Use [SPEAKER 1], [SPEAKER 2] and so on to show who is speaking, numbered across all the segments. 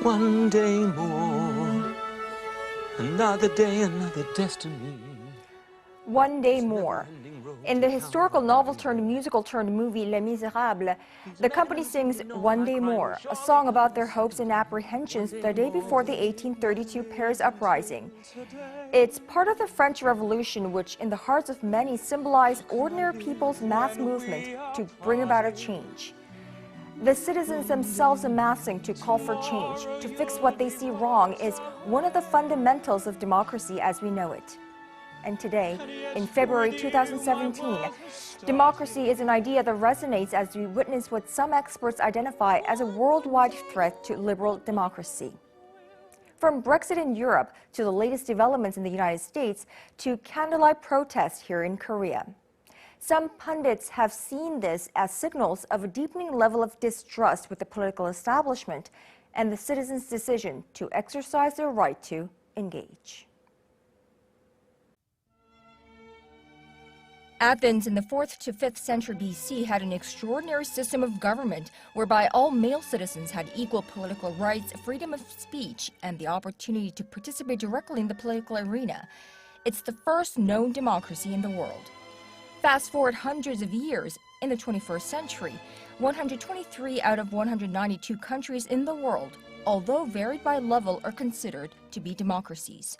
[SPEAKER 1] One day more, another day, another destiny.
[SPEAKER 2] One Day More. In the historical novel-turned-musical-turned-movie Les Miserables, the company sings One Day More, a song about their hopes and apprehensions the day before the 1832 Paris Uprising. It's part of the French Revolution, which in the hearts of many symbolized ordinary people's mass movement to bring about a change. The citizens themselves amassing to call for change, to fix what they see wrong, is one of the fundamentals of democracy as we know it. And today, in February 2017, democracy is an idea that resonates as we witness what some experts identify as a worldwide threat to liberal democracy. From Brexit in Europe to the latest developments in the United States to candlelight protests here in Korea. Some pundits have seen this as signals of a deepening level of distrust with the political establishment and the citizens' decision to exercise their right to engage. Athens in the 4th to 5th century BC had an extraordinary system of government whereby all male citizens had equal political rights, freedom of speech, and the opportunity to participate directly in the political arena. It's the first known democracy in the world. Fast forward hundreds of years, in the 21st century, 123 out of 192 countries in the world, although varied by level, are considered to be democracies.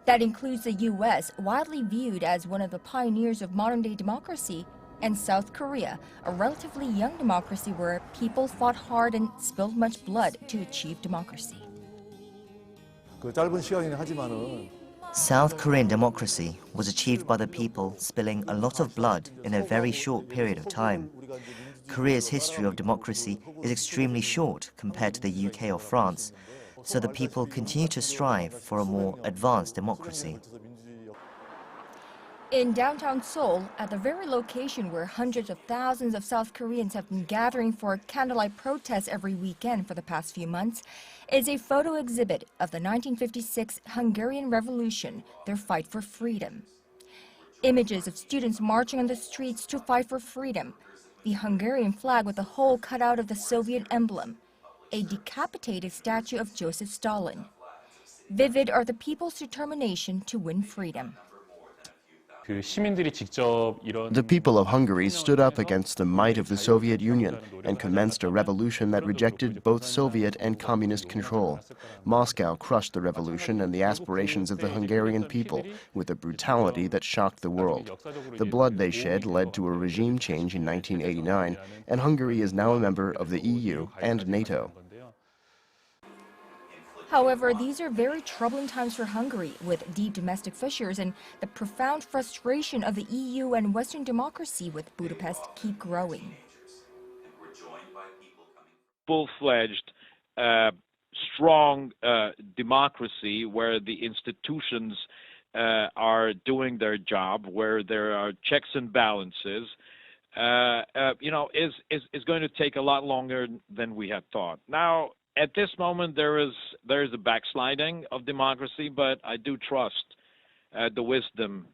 [SPEAKER 2] That includes the U.S., widely viewed as one of the pioneers of modern-day democracy, and South Korea, a relatively young democracy where people fought hard and spilled much blood to achieve democracy.
[SPEAKER 3] South Korean democracy was achieved by the people spilling a lot of blood in a very short period of time. Korea's history of democracy is extremely short compared to the UK or France, so the people continue to strive for a more advanced democracy.
[SPEAKER 2] In downtown Seoul, at the very location where hundreds of thousands of South Koreans have been gathering for candlelight protests every weekend for the past few months, is a photo exhibit of the 1956 Hungarian Revolution, their fight for freedom. Images of students marching on the streets to fight for freedom, the Hungarian flag with a hole cut out of the Soviet emblem, a decapitated statue of Joseph Stalin. Vivid are the people's determination to win freedom.
[SPEAKER 4] The people of Hungary stood up against the might of the Soviet Union and commenced a revolution that rejected both Soviet and communist control. Moscow crushed the revolution and the aspirations of the Hungarian people with a brutality that shocked the world. The blood they shed led to a regime change in 1989, and Hungary is now a member of the EU and NATO.
[SPEAKER 2] However, these are very troubling times for Hungary, with deep domestic fissures and the profound frustration of the EU and Western democracy with Budapest keep growing.
[SPEAKER 5] Full-fledged, strong democracy where the institutions are doing their job, where there are checks and balances, is going to take a lot longer than we had thought. Now, at this moment, there is a backsliding of democracy, but I do trust the wisdom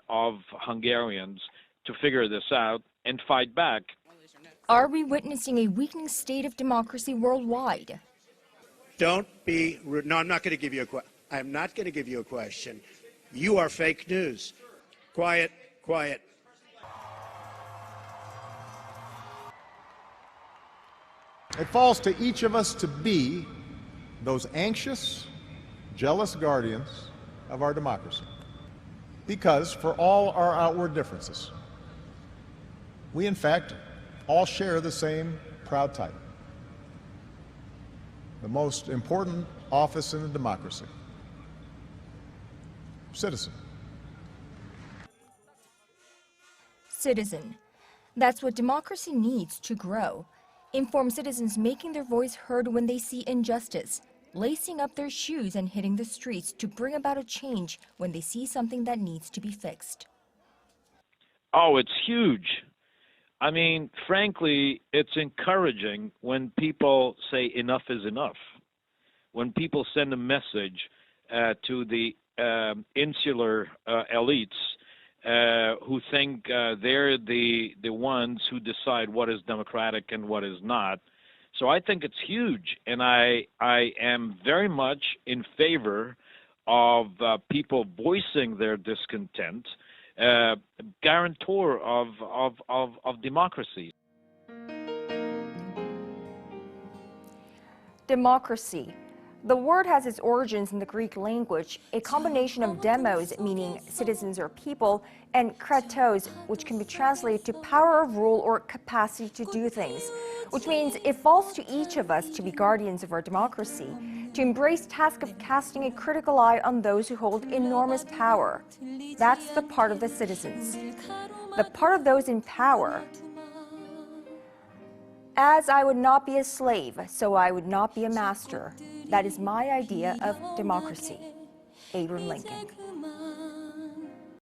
[SPEAKER 5] of Hungarians to figure this out and fight back.
[SPEAKER 2] Are we witnessing a weakening state of democracy worldwide?
[SPEAKER 6] Don't be rude. No, I'm not going to give you a question. I'm not going to give you a question. You are fake news. Quiet, quiet.
[SPEAKER 7] It falls to each of us to be those anxious, jealous guardians of our democracy. Because for all our outward differences, we in fact all share the same proud title. The most important office in a democracy. Citizen.
[SPEAKER 2] Citizen. That's what democracy needs to grow. Informed citizens making their voice heard when they see injustice, lacing up their shoes and hitting the streets to bring about a change when they see something that needs to be fixed.
[SPEAKER 5] Oh, it's huge. I mean, frankly, it's encouraging when people say enough is enough. When people send a message to the insular elites who think they're the ones who decide what is democratic and what is not. So I think it's huge, and I am very much in favor of people voicing their discontent, guarantor of democracy.
[SPEAKER 2] Democracy. The word has its origins in the Greek language, a combination of demos, meaning citizens or people, and kratos, which can be translated to power of rule or capacity to do things, which means it falls to each of us to be guardians of our democracy, to embrace the task of casting a critical eye on those who hold enormous power. That's the part of the citizens. The part of those in power. As I would not be a slave, so I would not be a master. That is my idea of democracy. Abraham Lincoln.